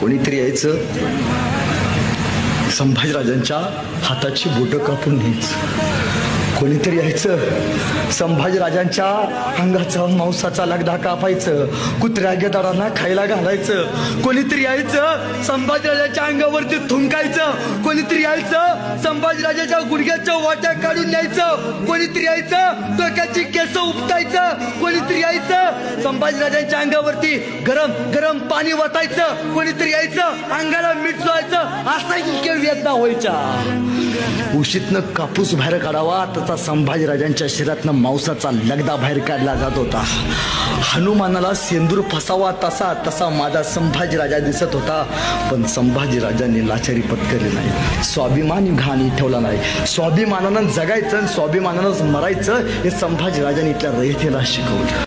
कोणीतरी यायचं, संभाजीराजांच्या हाताची बोटं कापून न्यायचं. कोणीतरी यायचं, संभाजीराजांच्या अंगाचा मांसाचा लगदा कापायचं, कुत्र्या गेदारांना खायला घालायचं. कोणीतरी यायचं, संभाजीराजांच्या अंगावरती थुंकायचं. कोणीतरी यायचं, संभाजीराजाच्या गुडघ्याच्या वाट्या काढून न्यायचं. कोणीतरी यायचं, डोक्याची केस उपटायचं. कोणीतरी यायचं, संभाजीराजांच्या अंगावरती गरम गरम पाणी वाटायचं. कोणीतरी यायचं, अंगाला मीठ चोळायचं. असा इतक्या वेदना व्हायच्या. उशीतनं कापूस बाहेर काढावा तसा संभाजीराजांच्या शरीरातनं मांसाचा लगदा बाहेर काढला जात होता. हनुमानाला सेंदूर फसावा तसा तसा माझा संभाजीराजा दिसत होता. पण संभाजीराजांनी लाचारी पत्करली नाही, स्वाभिमान घाणी ठेवला नाही. स्वाभिमानानं जगायचं, स्वाभिमानानंच मरायचं हे संभाजीराजांनी इथल्या रयतेला शिकवलं.